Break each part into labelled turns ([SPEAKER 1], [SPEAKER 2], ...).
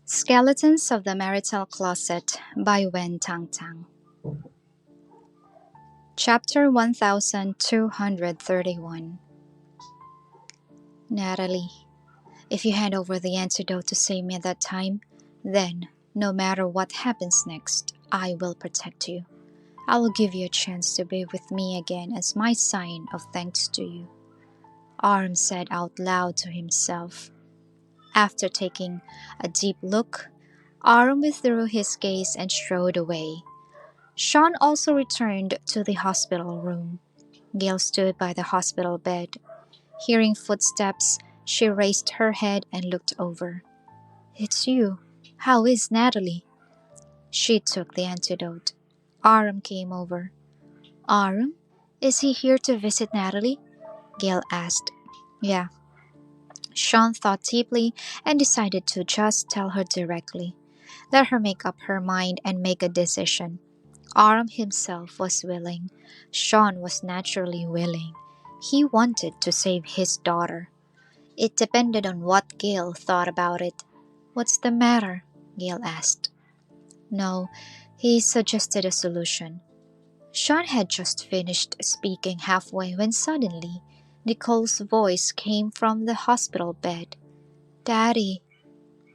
[SPEAKER 1] Skeletons of the Marital Closet by Tang. Chapter 1231. Natalie, if you hand over the antidote to save me at that time, then, no matter what happens next, I will protect you. I will give you a chance to be with me again as my sign of thanks to you. Arm said out loud to himself. After taking a deep look, Arm withdrew his gaze and strode away. Shawn also returned to the hospital room. Gale stood by the hospital bed. Hearing footsteps, she raised her head and looked over. "It's you. How is Natalie?" She took the antidote. Aram came over. "Aram? Is he here to visit Natalie?" Gale asked. "Yeah." Shawn thought deeply and decided to just tell her directly. Let her make up her mind and make a decision. Aram himself was willing. Shawn was naturally willing. He wanted to save his daughter. It depended on what Gale thought about it. "What's the matter?" Gale asked. No, he suggested a solution. Shawn had just finished speaking halfway when suddenly Nicole's voice came from the hospital bed. "Daddy."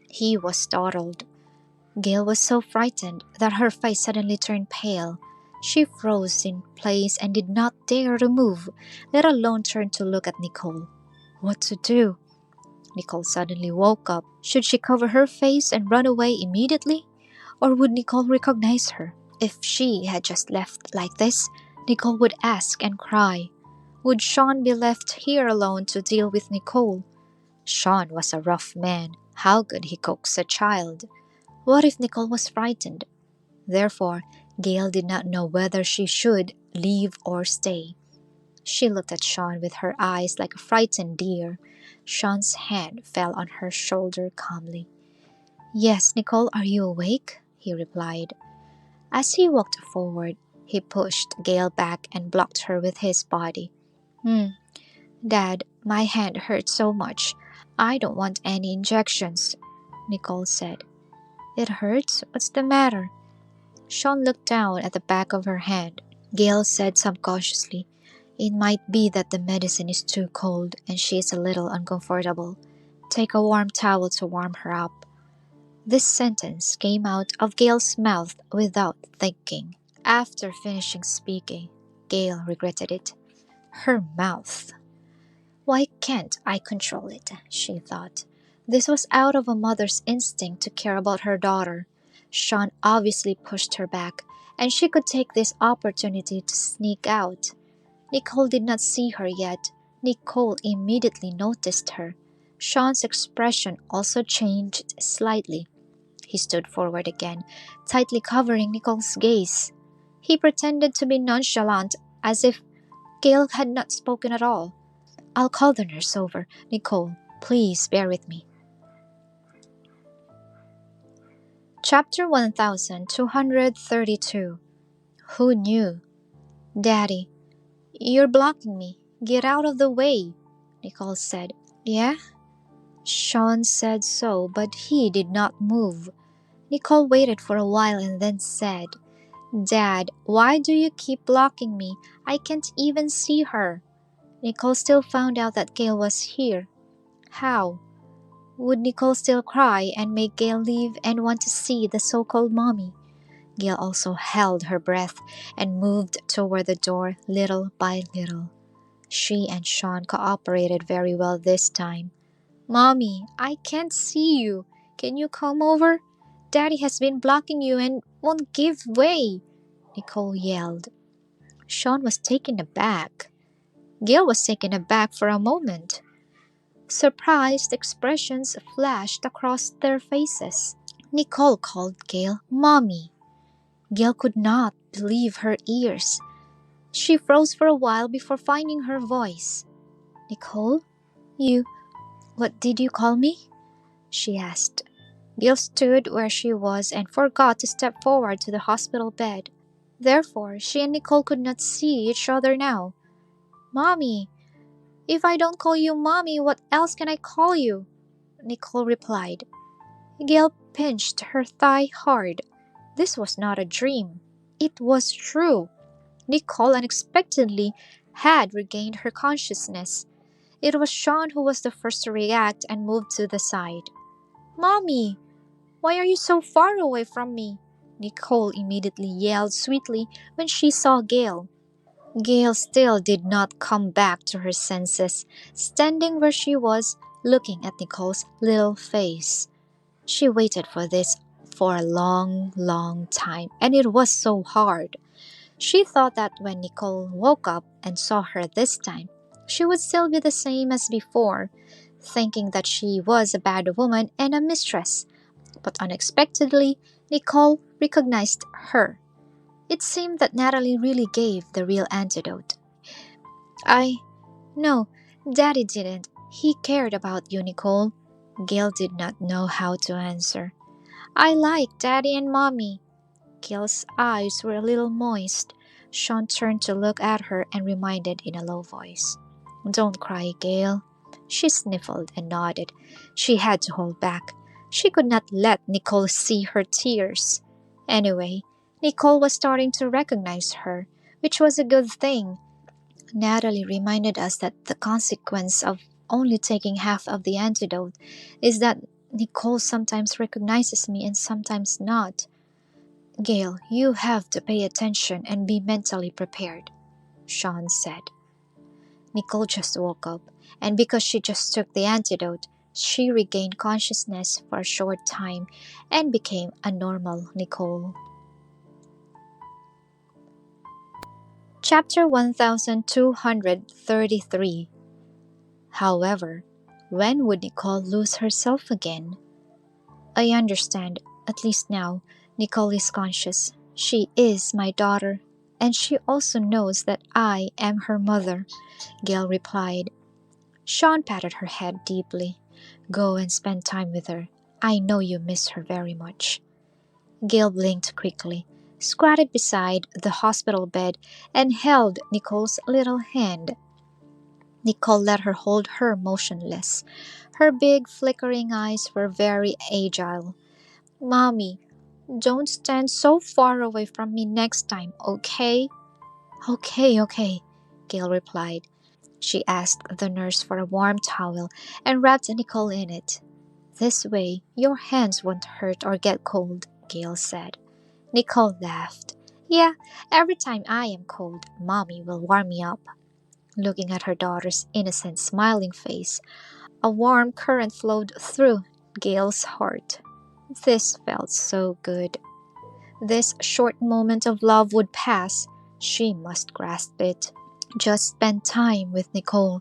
[SPEAKER 1] He was startled. Gale was so frightened that her face suddenly turned pale. She froze in place and did not dare to move, let alone turn to look at Nicole. What to do? Nicole suddenly woke up. Should she cover her face and run away immediately? Or would Nicole recognize her? If she had just left like this, Nicole would ask and cry. Would Shawn be left here alone to deal with Nicole? Shawn was a rough man. How could he coax a child? What if Nicole was frightened? Therefore, Gale did not know whether she should leave or stay. She looked at Shawn with her eyes like a frightened deer. Shawn's hand fell on her shoulder calmly. "Yes, Nicole, are you awake?" he replied. As he walked forward, he pushed Gale back and blocked her with his body. Dad, my hand hurts so much. I don't want any injections," Nicole said. "It hurts? What's the matter?" Shawn looked down at the back of her hand. Gale said subconsciously, "It might be that the medicine is too cold and she is a little uncomfortable. Take a warm towel to warm her up." This sentence came out of Gale's mouth without thinking. After finishing speaking, Gale regretted it. Her mouth. Why can't I control it? She thought. This was out of a mother's instinct to care about her daughter. Shawn obviously pushed her back, and she could take this opportunity to sneak out. Nicole did not see her yet. Nicole immediately noticed her. Shawn's expression also changed slightly. He stood forward again, tightly covering Nicole's gaze. He pretended to be nonchalant, as if Gale had not spoken at all. "I'll call the nurse over. Nicole, please bear with me." Chapter 1232. Who knew? "Daddy, you're blocking me. Get out of the way," Nicole said. "Yeah?" Shawn said so, but he did not move. Nicole waited for a while and then said, "Dad, why do you keep blocking me? I can't even see her." Nicole still found out that Gale was here. How? Would Nicole still cry and make Gale leave and want to see the so-called mommy? Gale also held her breath and moved toward the door little by little. She and Shawn cooperated very well this time. "Mommy, I can't see you. Can you come over? Daddy has been blocking you and won't give way," Nicole yelled. Shawn was taken aback. Gale was taken aback for a moment. Surprised expressions flashed across their faces. Nicole called Gale Mommy. Gale could not believe her ears. She froze for a while before finding her voice. "Nicole? What did you call me?" she asked. Gale stood where she was and forgot to step forward to the hospital bed. Therefore, she and Nicole could not see each other now. "Mommy, if I don't call you Mommy, what else can I call you?" Nicole replied. Gale pinched her thigh hard. This was not a dream. It was true. Nicole unexpectedly had regained her consciousness. It was Shawn who was the first to react and move to the side. Mommy, why are you so far away from me? Nicole immediately yelled sweetly when she saw Gale. Gale still did not come back to her senses, standing where she was, looking at Nicole's little face. She waited for this for a long, long time, and it was so hard. She thought that when Nicole woke up and saw her this time, she would still be the same as before, thinking that she was a bad woman and a mistress. But unexpectedly, Nicole recognized her. It seemed that Natalie really gave the real antidote. No, Daddy didn't. He cared about you, Nicole. Gale did not know how to answer. I like Daddy and Mommy. Gale's eyes were a little moist. Shawn turned to look at her and reminded in a low voice. Don't cry, Gale. She sniffled and nodded. She had to hold back. She could not let Nicole see her tears. Anyway, Nicole was starting to recognize her, which was a good thing. Natalie reminded us that the consequence of only taking half of the antidote is that Nicole sometimes recognizes me and sometimes not. Gale, you have to pay attention and be mentally prepared, Shawn said. Nicole just woke up, and because she just took the antidote, she regained consciousness for a short time and became a normal Nicole. Chapter 1233. However, when would Nicole lose herself again? I understand, at least now, Nicole is conscious. She is my daughter, and she also knows that I am her mother, Gale replied. Shawn patted her head deeply. Go and spend time with her. I know you miss her very much. Gale blinked quickly, squatted beside the hospital bed, and held Nicole's little hand. Nicole let her hold her motionless. Her big, flickering eyes were very agile. Mommy, don't stand so far away from me next time, okay? Okay, Gale replied. She asked the nurse for a warm towel and wrapped Nicole in it. This way, your hands won't hurt or get cold, Gale said. Nicole laughed. Yeah, every time I am cold, Mommy will warm me up. Looking at her daughter's innocent, smiling face, a warm current flowed through Gale's heart. This felt so good. This short moment of love would pass. She must grasp it. Just spend time with Nicole.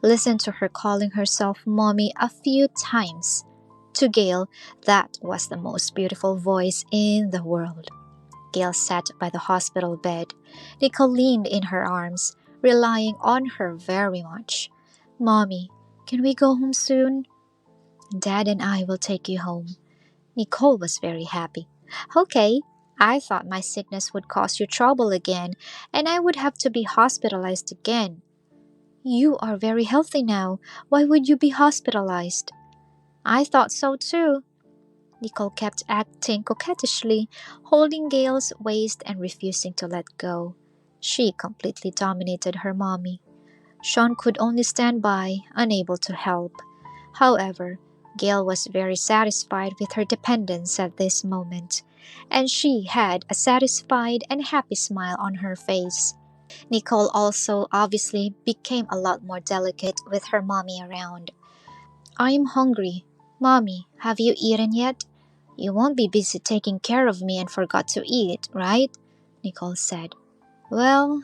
[SPEAKER 1] Listen to her calling herself Mommy a few times. To Gale, that was the most beautiful voice in the world. Gale sat by the hospital bed. Nicole leaned in her arms, relying on her very much. Mommy, can we go home soon? Dad and I will take you home. Nicole was very happy. Okay, I thought my sickness would cause you trouble again, and I would have to be hospitalized again. You are very healthy now. Why would you be hospitalized? I thought so too. Nicole kept acting coquettishly, holding Gale's waist and refusing to let go. She completely dominated her mommy. Shawn could only stand by, unable to help. However, Gale was very satisfied with her dependence at this moment, and she had a satisfied and happy smile on her face. Nicole also obviously became a lot more delicate with her mommy around. I am hungry. Mommy, have you eaten yet? You won't be busy taking care of me and forgot to eat, right? Nicole said. Well,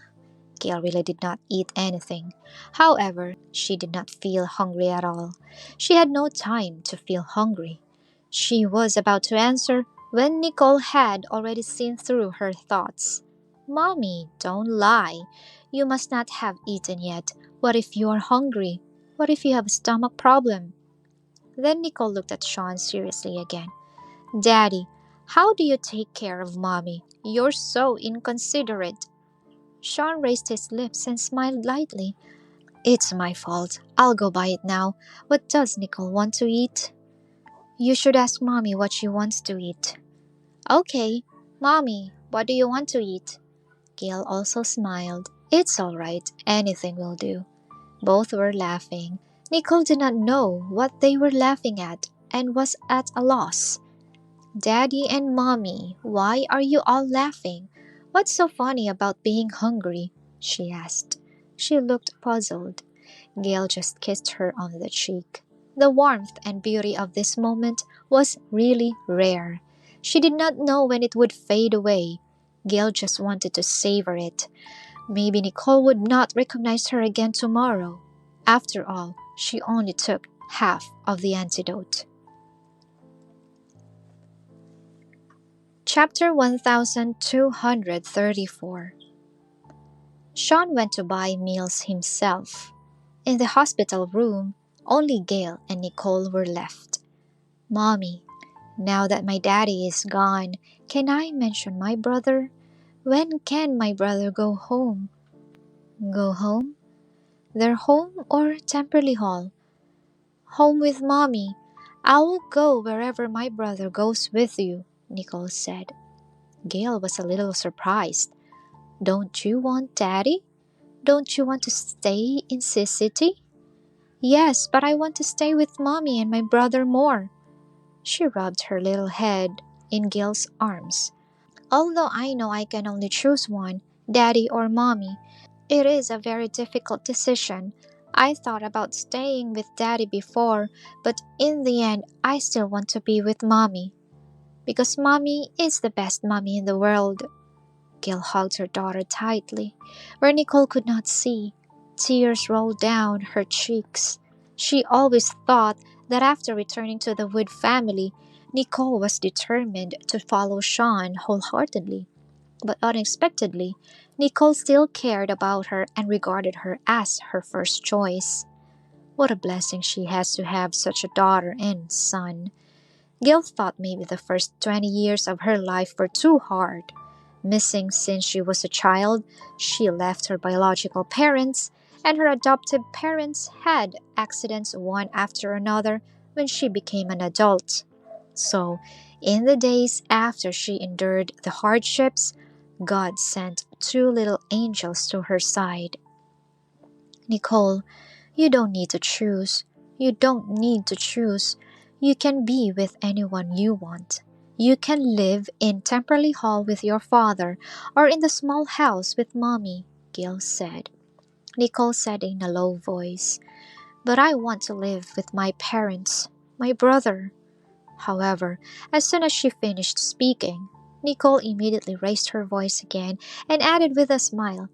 [SPEAKER 1] Gale really did not eat anything. However, she did not feel hungry at all. She had no time to feel hungry. She was about to answer when Nicole had already seen through her thoughts. Mommy, don't lie. You must not have eaten yet. What if you are hungry? What if you have a stomach problem? Then Nicole looked at Shawn seriously again. Daddy, how do you take care of Mommy? You're so inconsiderate. Shawn raised his lips and smiled lightly. It's my fault. I'll go buy it now. What does Nicole want to eat? You should ask Mommy what she wants to eat. Okay, Mommy, what do you want to eat? Gale also smiled. It's all right, anything will do. Both were laughing. Nicole did not know what they were laughing at and was at a loss. Daddy and Mommy, why are you all laughing? What's so funny about being hungry? She asked. She looked puzzled. Gale just kissed her on the cheek. The warmth and beauty of this moment was really rare. She did not know when it would fade away. Gale just wanted to savor it. Maybe Nicole would not recognize her again tomorrow. After all, she only took half of the antidote. Chapter 1234. Shawn went to buy meals himself. In the hospital room, only Gale and Nicole were left. Mommy, now that my daddy is gone, can I mention my brother? When can my brother go home? Go home? Their home or Temperley Hall? Home with Mommy. I will go wherever my brother goes with you, Nicole said. Gale was a little surprised. Don't you want Daddy? Don't you want to stay in Sis City? Yes, but I want to stay with Mommy and my brother more. She rubbed her little head in Gale's arms. Although I know I can only choose one, Daddy or Mommy, it is a very difficult decision. I thought about staying with Daddy before, but in the end, I still want to be with Mommy. Because Mommy is the best Mommy in the world. Gale hugged her daughter tightly, where Nicole could not see. Tears rolled down her cheeks. She always thought that after returning to the Wood family, Nicole was determined to follow Shawn wholeheartedly. But unexpectedly, Nicole still cared about her and regarded her as her first choice. What a blessing she has to have such a daughter and son. Gil thought maybe the first 20 years of her life were too hard. Missing since she was a child, she left her biological parents, and her adoptive parents had accidents one after another when she became an adult. So, in the days after she endured the hardships, God sent two little angels to her side. Nicole, you don't need to choose. You don't need to choose. You can be with anyone you want. You can live in Temperley Hall with your father or in the small house with Mommy, Gil said. Nicole said in a low voice, But I want to live with my parents, my brother. However, as soon as she finished speaking, Nicole immediately raised her voice again and added with a smile,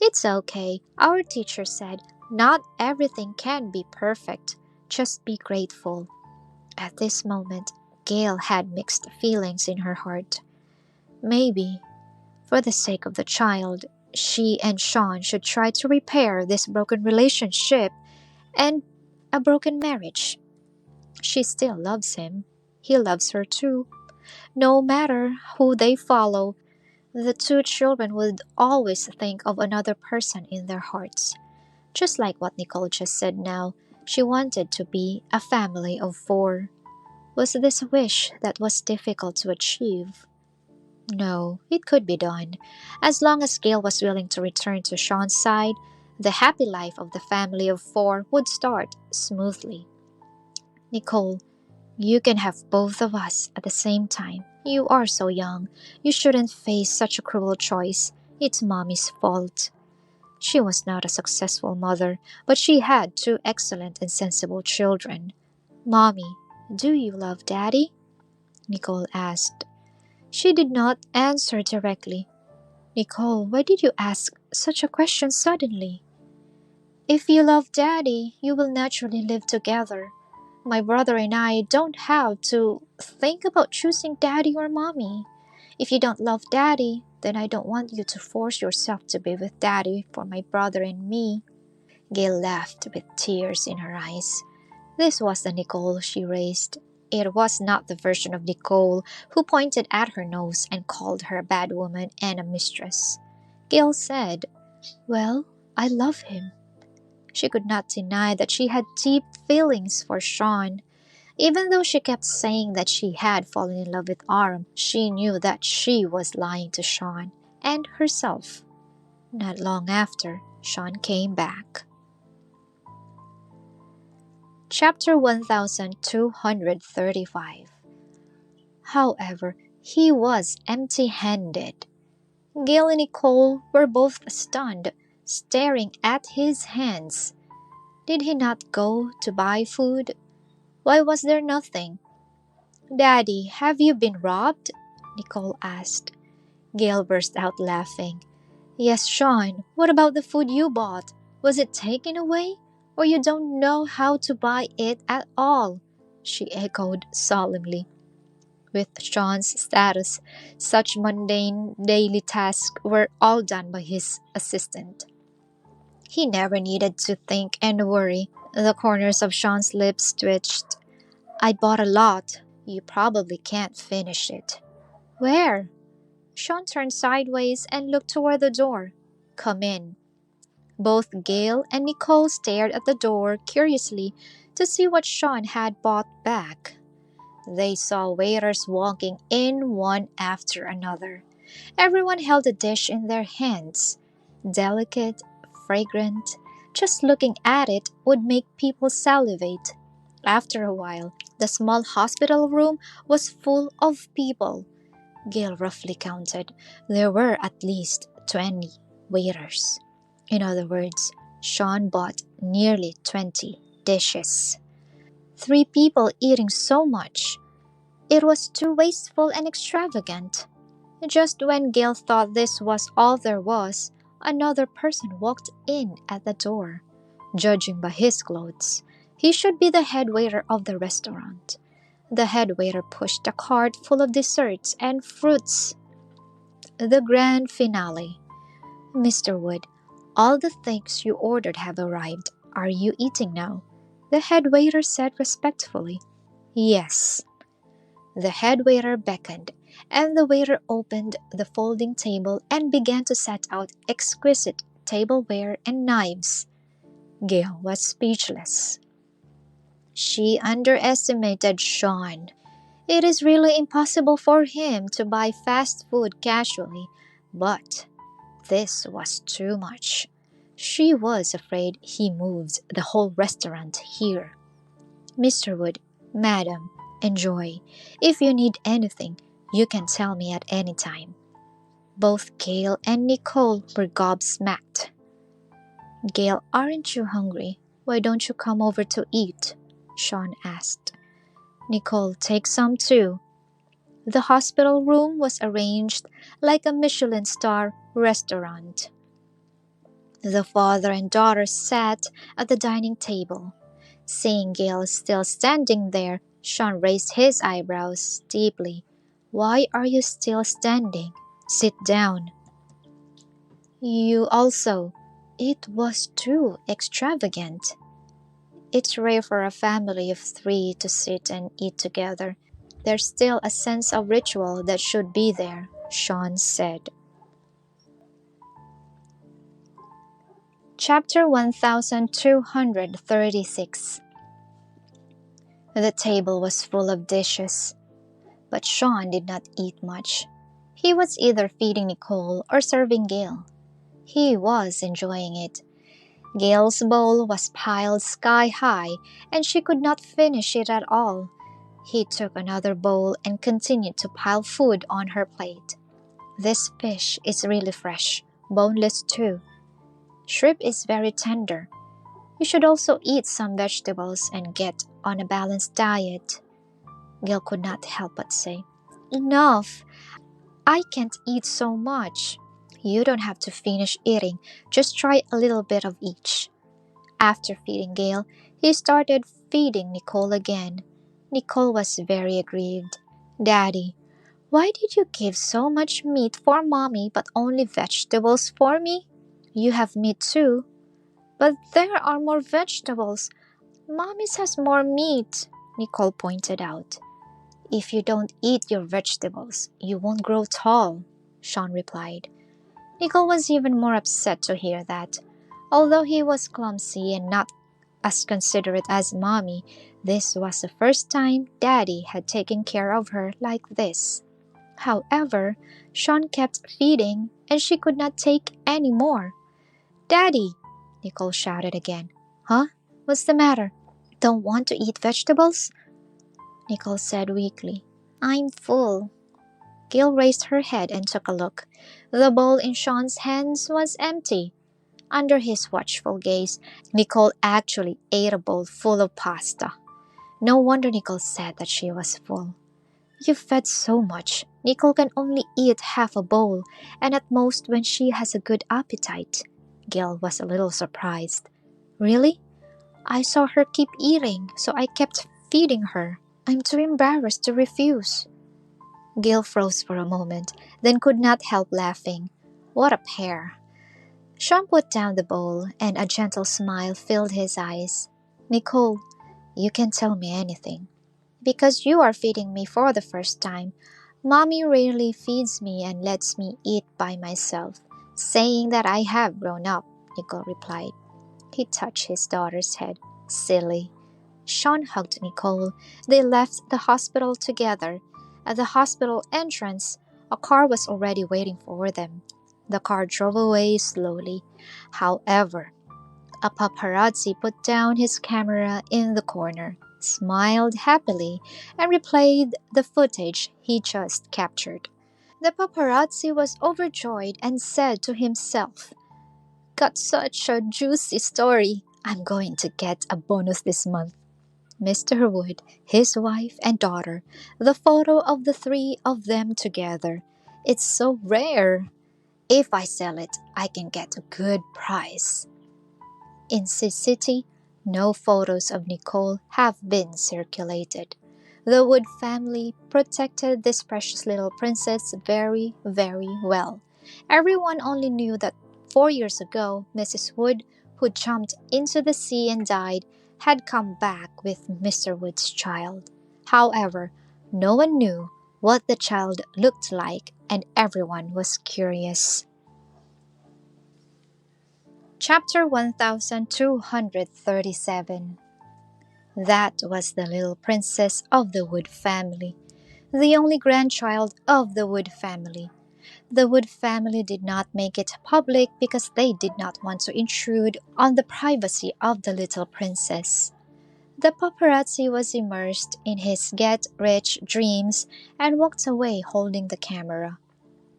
[SPEAKER 1] It's okay. Our teacher said not everything can be perfect. Just be grateful. At this moment, Gale had mixed feelings in her heart. Maybe, for the sake of the child, she and Shawn should try to repair this broken relationship and a broken marriage. She still loves him. He loves her too. No matter who they follow, the two children would always think of another person in their hearts. Just like what Nicole just said now, she wanted to be a family of four. Was this a wish that was difficult to achieve? No, it could be done. As long as Gale was willing to return to Shawn's side, the happy life of the family of four would start smoothly. Nicole, you can have both of us at the same time. You are so young. You shouldn't face such a cruel choice. It's Mommy's fault. She was not a successful mother, but she had two excellent and sensible children. Mommy, do you love Daddy? Nicole asked. She did not answer directly. Nicole, why did you ask such a question suddenly? If you love Daddy, you will naturally live together. My brother and I don't have to think about choosing Daddy or Mommy. If you don't love Daddy, then I don't want you to force yourself to be with Daddy for my brother and me. Gale laughed with tears in her eyes. This was the Nicole she raised. It was not the version of Nicole who pointed at her nose and called her a bad woman and a mistress. Gale said, Well, I love him. She could not deny that she had deep feelings for Shawn. Even though she kept saying that she had fallen in love with Aram, she knew that she was lying to Shawn and herself. Not long after, Shawn came back. Chapter 1235. However, he was empty-handed. Gale and Nicole were both stunned, staring at his hands. Did he not go to buy food? Why was there nothing? "Daddy, have you been robbed?" Nicole asked. Gale burst out laughing. "Yes, Shawn, what about the food you bought? Was it taken away? Or you don't know how to buy it at all?" she echoed solemnly. With Shawn's status, such mundane daily tasks were all done by his assistant. He never needed to think and worry. The corners of Shawn's lips twitched. "I bought a lot. You probably can't finish it." "Where?" Shawn turned sideways and looked toward the door. "Come in." Both Gale and Nicole stared at the door curiously to see what Shawn had bought back. They saw waiters walking in one after another. Everyone held a dish in their hands. Delicate, fragrant. Just looking at it would make people salivate. After a while, the small hospital room was full of people. Gale roughly counted. There were at least 20 waiters. In other words, Shawn bought nearly 20 dishes. 3 people eating so much. It was too wasteful and extravagant. Just when Gale thought this was all there was, another person walked in at the door. Judging by his clothes, he should be the head waiter of the restaurant. The head waiter pushed a cart full of desserts and fruits. The grand finale. "Mr. Wood, all the things you ordered have arrived. Are you eating now?" the head waiter said respectfully. "Yes." The head waiter beckoned, and the waiter opened the folding table and began to set out exquisite tableware and knives. Gale was speechless. She underestimated Shawn. It is really impossible for him to buy fast food casually, but this was too much. She was afraid he moved the whole restaurant here. "Mr. Wood, Madam, enjoy. If you need anything, you can tell me at any time." Both Gale and Nicole were gobsmacked. "Gale, aren't you hungry? Why don't you come over to eat?" Shawn asked. "Nicole, take some too." The hospital room was arranged like a Michelin star restaurant. The father and daughter sat at the dining table. Seeing Gale still standing there, Shawn raised his eyebrows deeply. "Why are you still standing? Sit down." "You also." It was too extravagant. "It's rare for a family of 3 to sit and eat together. There's still a sense of ritual that should be there," Shawn said. Chapter 1236. The table was full of dishes, but Shawn did not eat much. He was either feeding Nicole or serving Gale. He was enjoying it. Gale's bowl was piled sky high, and she could not finish it at all. He took another bowl and continued to pile food on her plate. "This fish is really fresh, boneless too. Shrimp is very tender. You should also eat some vegetables and get on a balanced diet." Gale could not help but say, "Enough! I can't eat so much." "You don't have to finish eating, just try a little bit of each." After feeding Gale, he started feeding Nicole again. Nicole was very aggrieved. "Daddy, why did you give so much meat for Mommy but only vegetables for me?" "You have meat too." "But there are more vegetables. Mommy's has more meat," Nicole pointed out. "If you don't eat your vegetables, you won't grow tall," Shawn replied. Nicole was even more upset to hear that. Although he was clumsy and not as considerate as Mommy, This was the first time Daddy had taken care of her like this. However, Shawn kept feeding and she could not take any more. Daddy! Nicole shouted again. Huh? What's the matter? Don't want to eat vegetables? Nicole said weakly. I'm full. Gale raised her head and took a look. The bowl in Shawn's hands was empty. Under his watchful gaze, Nicole actually ate a bowl full of pasta. No wonder Nicole said that she was full. You fed so much. Nicole can only eat half a bowl, and at most when she has a good appetite. Gale was a little surprised. Really? I saw her keep eating, so I kept feeding her. I'm too embarrassed to refuse. Gale froze for a moment, then could not help laughing. What a pair. Shawn put down the bowl, and a gentle smile filled his eyes. Nicole, you can tell me anything. Because you are feeding me for the first time. Mommy rarely feeds me and lets me eat by myself, saying that I have grown up, Nicole replied. He touched his daughter's head. Silly. Shawn hugged Nicole. They left the hospital together. At the hospital entrance, a car was already waiting for them. The car drove away slowly. However, a paparazzi put down his camera in the corner, smiled happily, and replayed the footage he just captured. The paparazzi was overjoyed and said to himself, Got such a juicy story. I'm going to get a bonus this month. Mr. Wood, his wife, and daughter, the photo of the three of them together. It's so rare. If I sell it, I can get a good price. In City, no photos of Nicole have been circulated. The Wood family protected this precious little princess very, very well. Everyone only knew that 4 years ago, Mrs. Wood, who jumped into the sea and died, had come back with Mr. Wood's child. However, no one knew what the child looked like, and everyone was curious. Chapter 1237. That was the little princess of the Wood family, the only grandchild of the Wood family. The Wood family did not make it public because they did not want to intrude on the privacy of the little princess. The paparazzi was immersed in his get-rich dreams and walked away holding the camera.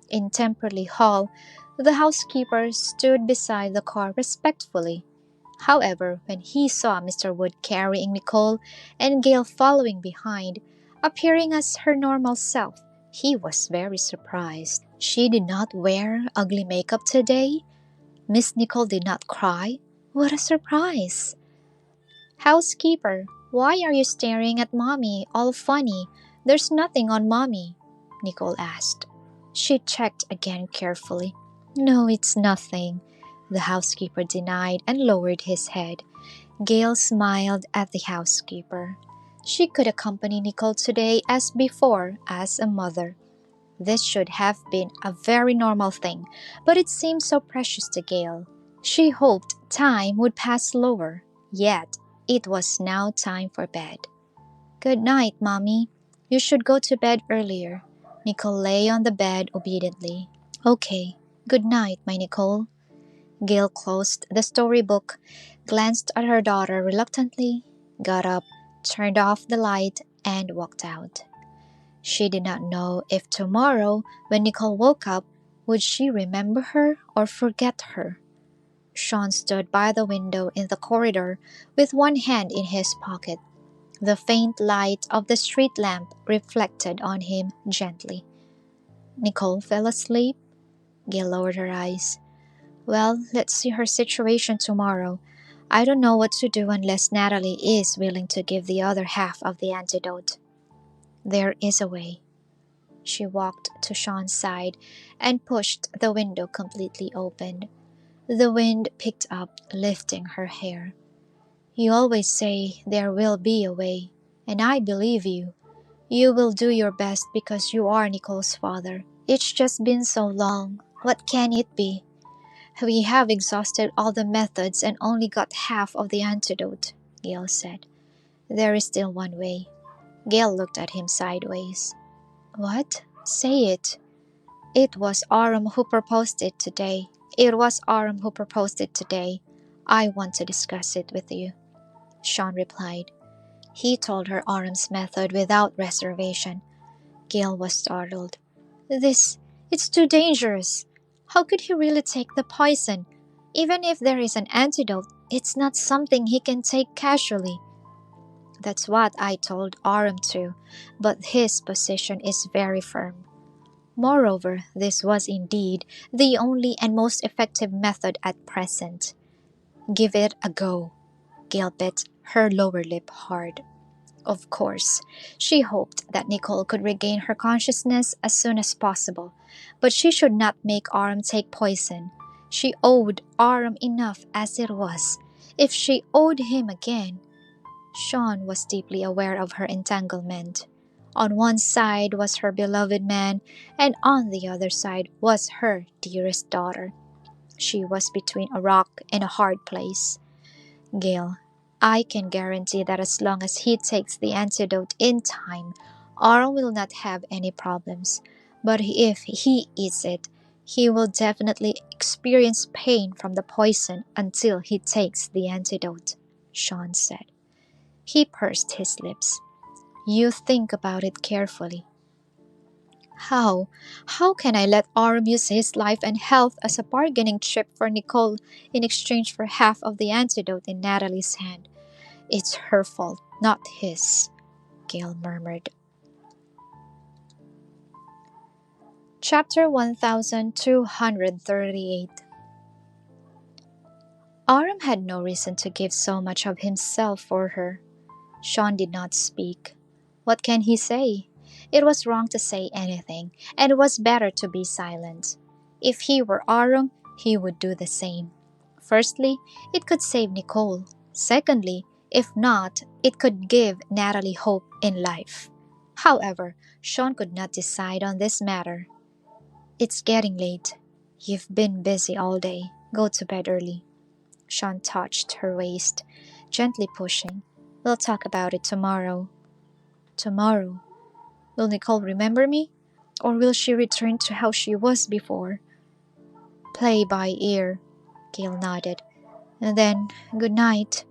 [SPEAKER 1] In Temperley Hall, the housekeeper stood beside the car respectfully. However, when he saw Mr. Wood carrying Nicole and Gale following behind, appearing as her normal self, he was very surprised. She did not wear ugly makeup today. Miss Nicole did not cry. What a surprise! Housekeeper, why are you staring at Mommy all funny? There's nothing on Mommy, Nicole asked. She checked again carefully. No, it's nothing, the housekeeper denied and lowered his head. Gale smiled at the housekeeper. She could accompany Nicole today as before as a mother. This should have been a very normal thing, but it seemed so precious to Gale. She hoped time would pass slower, yet it was now time for bed. Good night, Mommy. You should go to bed earlier. Nicole lay on the bed obediently. Okay, good night, my Nicole. Gale closed the storybook, glanced at her daughter reluctantly, got up, turned off the light, and walked out. She did not know if tomorrow, when Nicole woke up, would she remember her or forget her. Shawn stood by the window in the corridor with one hand in his pocket. The faint light of the street lamp reflected on him gently. Nicole fell asleep. Gale lowered her eyes. Well, let's see her situation tomorrow. I don't know what to do unless Natalie is willing to give the other half of the antidote. There is a way. She walked to Shawn's side and pushed the window completely open. The wind picked up, lifting her hair. You always say there will be a way, and I believe you. You will do your best because you are Nicole's father. It's just been so long. What can it be? We have exhausted all the methods and only got half of the antidote, Gale said. There is still one way. Gale looked at him sideways. What? Say it. It was Aram who proposed it today. It was Aram who proposed it today. I want to discuss it with you, Shawn replied. He told her Aram's method without reservation. Gale was startled. It's too dangerous. How could he really take the poison? Even if there is an antidote, it's not something he can take casually. That's what I told Aram too, but his position is very firm. Moreover, this was indeed the only and most effective method at present. Give it a go. Gale bit her lower lip hard. Of course, she hoped that Nicole could regain her consciousness as soon as possible, but she should not make Aram take poison. She owed Aram enough as it was. If she owed him again, Shawn was deeply aware of her entanglement. On one side was her beloved man, and on the other side was her dearest daughter. She was between a rock and a hard place. Gale, I can guarantee that as long as he takes the antidote in time, Aram will not have any problems. But if he eats it, he will definitely experience pain from the poison until he takes the antidote, Shawn said. He pursed his lips. You think about it carefully. How? How can I let Aram use his life and health as a bargaining chip for Nicole in exchange for half of the antidote in Natalie's hand? It's her fault, not his, Gale murmured. Chapter 1238. Aram had no reason to give so much of himself for her. Shawn did not speak. What can he say? It was wrong to say anything, and it was better to be silent. If he were Aram, he would do the same. Firstly, it could save Nicole. Secondly, if not, it could give Natalie hope in life. However, Shawn could not decide on this matter. It's getting late. You've been busy all day. Go to bed early. Shawn touched her waist, gently pushing. We'll talk about it tomorrow. Tomorrow? Will Nicole remember me? Or will she return to how she was before? Play by ear, Gale nodded. And then, good night.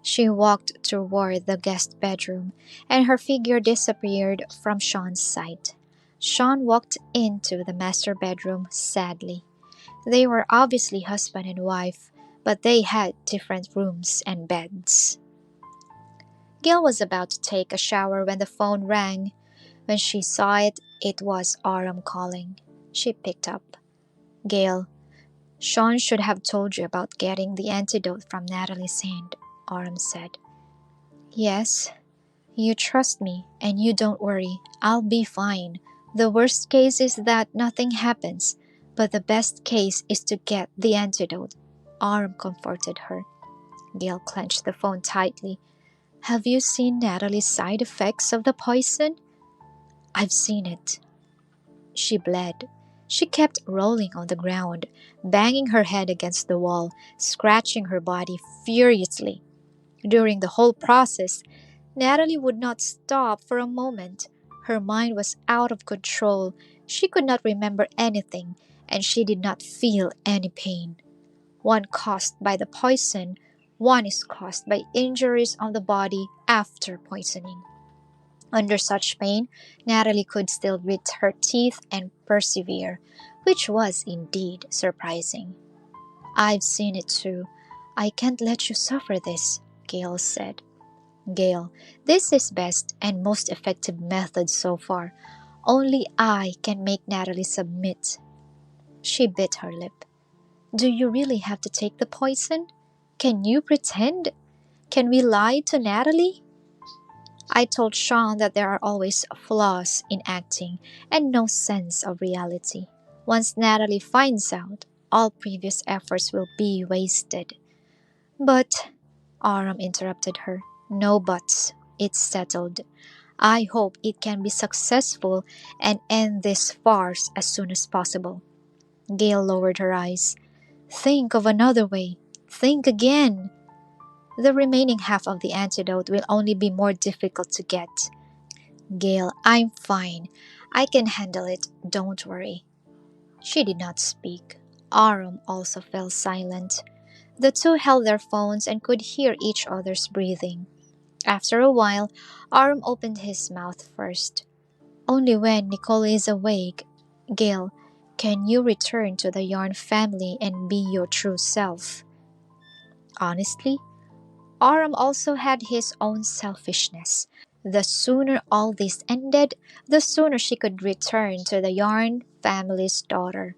[SPEAKER 1] She walked toward the guest bedroom, and her figure disappeared from Shawn's sight. Shawn walked into the master bedroom sadly. They were obviously husband and wife, but they had different rooms and beds. Gale was about to take a shower when the phone rang. When she saw it, it was Aram calling. She picked up. Gale, Shawn should have told you about getting the antidote from Natalie's hand, Aram said. Yes, you trust me, and you don't worry. I'll be fine. The worst case is that nothing happens, but the best case is to get the antidote, Aram comforted her. Gale clenched the phone tightly. Have you seen Natalie's side effects of the poison? I've seen it. She bled. She kept rolling on the ground, banging her head against the wall, scratching her body furiously. During the whole process, Natalie would not stop for a moment. Her mind was out of control. She could not remember anything, and she did not feel any pain. One caused by the poison, one is caused by injuries on the body after poisoning. Under such pain, Natalie could still grit her teeth and persevere, which was indeed surprising. I've seen it too. I can't let you suffer this, Gale said. Gale, this is best and most effective method so far. Only I can make Natalie submit. She bit her lip. Do you really have to take the poison? Can you pretend? Can we lie to Natalie? I told Shawn that there are always flaws in acting and no sense of reality. Once Natalie finds out, all previous efforts will be wasted. But, Aram interrupted her, no buts. It's settled. I hope it can be successful and end this farce as soon as possible. Gale lowered her eyes. Think of another way. Think again. The remaining half of the antidote will only be more difficult to get. Gale, I'm fine. I can handle it, don't worry. She did not speak. Aram also fell silent. The two held their phones and could hear each other's breathing. After a while, Aram opened his mouth first. Only when Nicole is awake, Gale, can you return to the Yarn family and be your true self? Honestly, Aram also had his own selfishness. The sooner all this ended, the sooner she could return to the Yarn family's daughter.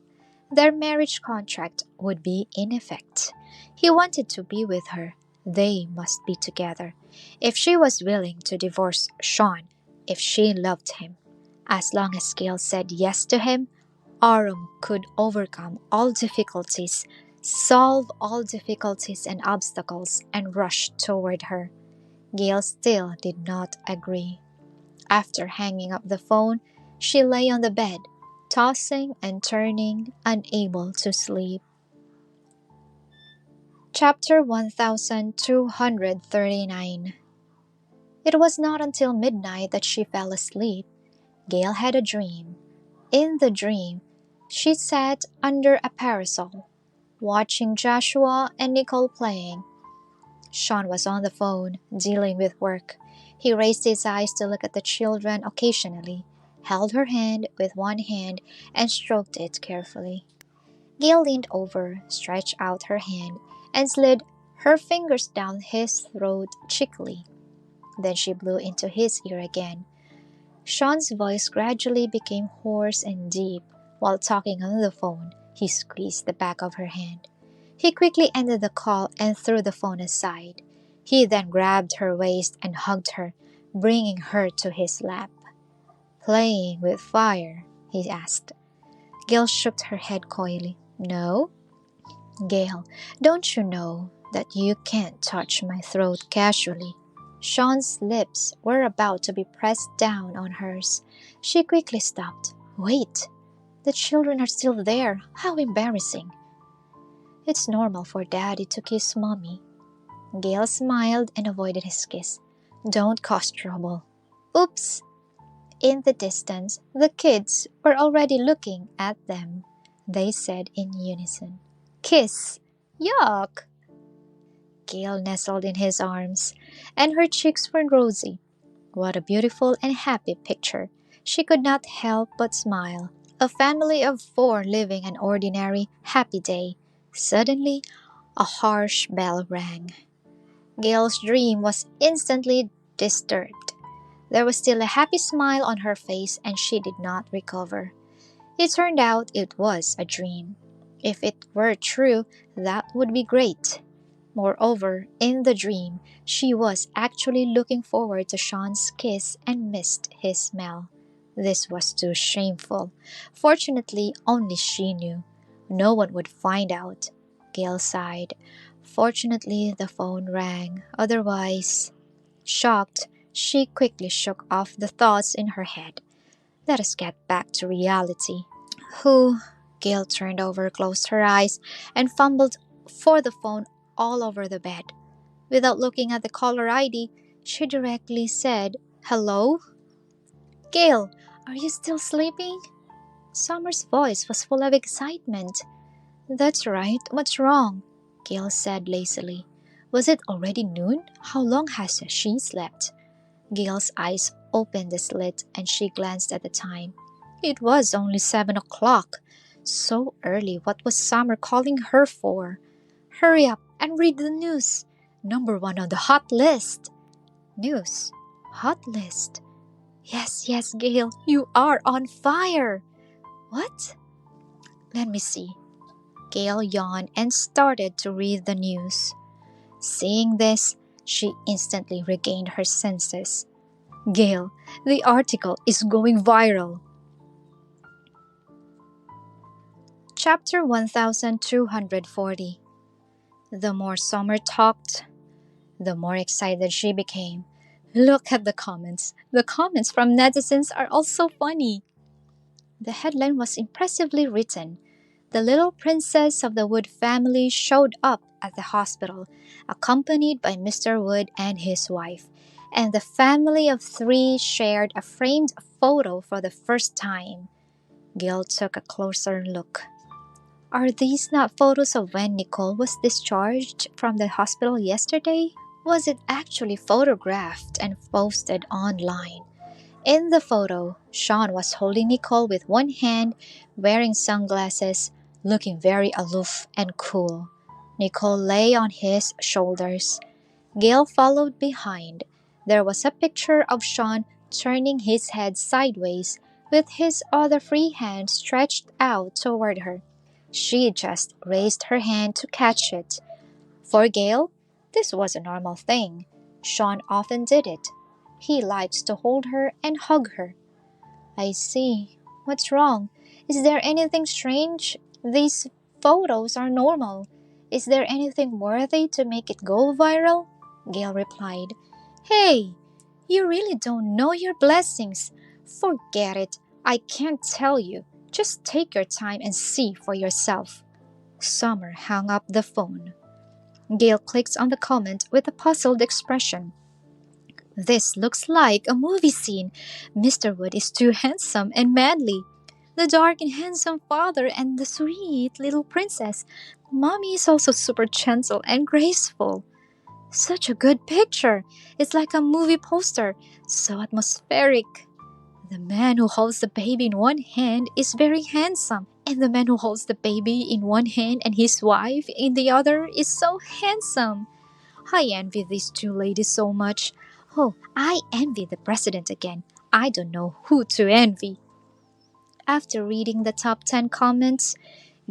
[SPEAKER 1] Their marriage contract would be in effect. He wanted to be with her. They must be together. If she was willing to divorce Shawn, if she loved him, as long as Gale said yes to him, Arum could overcome all difficulties, solve all difficulties and obstacles, and rush toward her. Gale still did not agree. After hanging up the phone, she lay on the bed, tossing and turning, unable to sleep. Chapter 1239. It was not until midnight that she fell asleep. Gale had a dream. In the dream, she sat under a parasol, watching Joshua and Nicole playing. Shawn was on the phone, dealing with work. He raised his eyes to look at the children occasionally, held her hand with one hand, and stroked it carefully. Gale leaned over, stretched out her hand, and slid her fingers down his throat cheekily. Then she blew into his ear again. Shawn's voice gradually became hoarse and deep. While talking on the phone, he squeezed the back of her hand. He quickly ended the call and threw the phone aside. He then grabbed her waist and hugged her, bringing her to his lap. "Playing with fire?" he asked. Gale shook her head coyly. "No?" "Gale, don't you know that you can't touch my throat casually?" Shawn's lips were about to be pressed down on hers. She quickly stopped. "Wait, the children are still there. How embarrassing." "It's normal for Daddy to kiss Mommy." Gale smiled and avoided his kiss. "Don't cause trouble." "Oops." In the distance, the kids were already looking at them. They said in unison, "Kiss. Yuck." Gale nestled in his arms, and her cheeks were rosy. What a beautiful and happy picture. She could not help but smile. A family of four living an ordinary, happy day. Suddenly, a harsh bell rang. Gale's dream was instantly disturbed. There was still a happy smile on her face, and she did not recover. It turned out it was a dream. If it were true, that would be great. Moreover, in the dream, she was actually looking forward to Shawn's kiss and missed his smell. This was too shameful. Fortunately, only she knew. No one would find out. Gale sighed. Fortunately, the phone rang. Otherwise, shocked, she quickly shook off the thoughts in her head. Let us get back to reality. Who? Gale turned over, closed her eyes, and fumbled for the phone all over the bed. Without looking at the caller ID, she directly said, "Hello?" "Gale, are you still sleeping?" Summer's voice was full of excitement. "That's right. What's wrong?" Gale said lazily. "Was it already noon? How long has she slept?" Gale's eyes opened a slit and she glanced at the time. It was only 7 o'clock. So early, what was Summer calling her for? Hurry up and read the news. Number one on the hot list. News? Hot list? Yes, yes, Gale, you are on fire. What? Let me see. Gale yawned and started to read the news. Seeing this, she instantly regained her senses. Gale, the article is going viral. Chapter 1240. The more Summer talked, the more excited she became. Look at the comments. The comments from netizens are also funny. The headline was impressively written. The little princess of the Wood family showed up at the hospital, accompanied by Mr. Wood and his wife, and the family of three shared a framed photo for the first time. Gale took a closer look. Are these not photos of when Nicole was discharged from the hospital yesterday? Was it actually photographed and posted online? In the photo, Shawn was holding Nicole with one hand, wearing sunglasses, looking very aloof and cool. Nicole lay on his shoulders. Gale followed behind. There was a picture of Shawn turning his head sideways, with his other free hand stretched out toward her. She just raised her hand to catch it. For Gale, this was a normal thing. Shawn often did it. He likes to hold her and hug her. I see. What's wrong? Is there anything strange? These photos are normal. Is there anything worthy to make it go viral? Gale replied. Hey, you really don't know your blessings. Forget it. I can't tell you. Just take your time and see for yourself. Summer hung up the phone. Gale clicked on the comment with a puzzled expression. This looks like a movie scene. Mr. Wood is too handsome and manly. The dark and handsome father and the sweet little princess. Mommy is also super gentle and graceful. Such a good picture. It's like a movie poster. So atmospheric. The man who holds the baby in one hand is very handsome, and the man who holds the baby in one hand and his wife in the other is so handsome. I envy these two ladies so much. Oh, I envy the president again. I don't know who to envy. After reading the top 10 comments,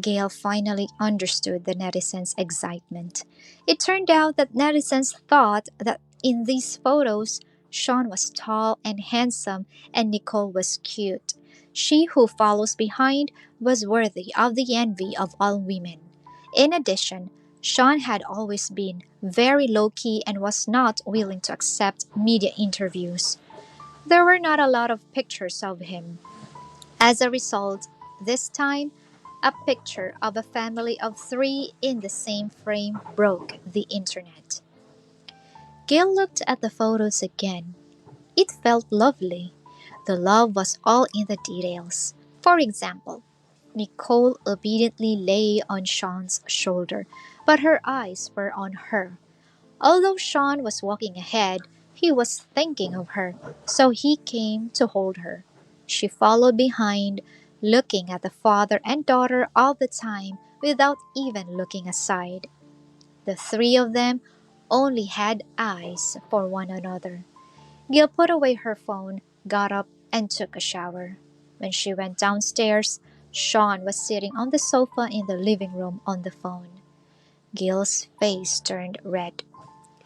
[SPEAKER 1] Gale finally understood the netizens' excitement. It turned out that netizens thought that in these photos, Shawn was tall and handsome and Nicole was cute. She who follows behind was worthy of the envy of all women. In addition, Shawn had always been very low-key and was not willing to accept media interviews. There were not a lot of pictures of him. As a result, this time, a picture of a family of three in the same frame broke the internet. Gale looked at the photos again. It felt lovely. The love was all in the details. For example, Nicole obediently lay on Shawn's shoulder, but her eyes were on her. Although Shawn was walking ahead, he was thinking of her, so he came to hold her. She followed behind, looking at the father and daughter all the time without even looking aside. The three of them only had eyes for one another. Gil put away her phone, got up, and took a shower. When she went downstairs, Shawn was sitting on the sofa in the living room on the phone. Gil's face turned red.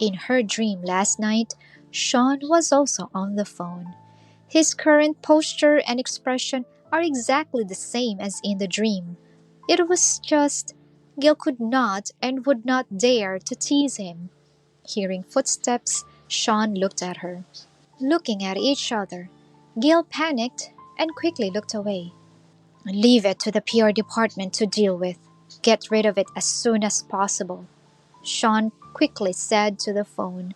[SPEAKER 1] In her dream last night, Shawn was also on the phone. His current posture and expression are exactly the same as in the dream. It was just Gil could not and would not dare to tease him. Hearing footsteps, Shawn looked at her. Looking at each other, Gil panicked and quickly looked away. Leave it to the PR department to deal with. Get rid of it as soon as possible, Shawn quickly said to the phone.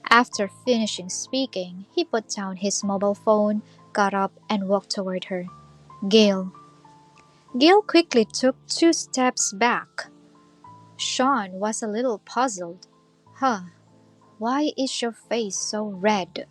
[SPEAKER 1] After finishing speaking, he put down his mobile phone, got up, and walked toward her. Gale. Gale quickly took 2 steps back. Shawn was a little puzzled. Huh, why is your face so red?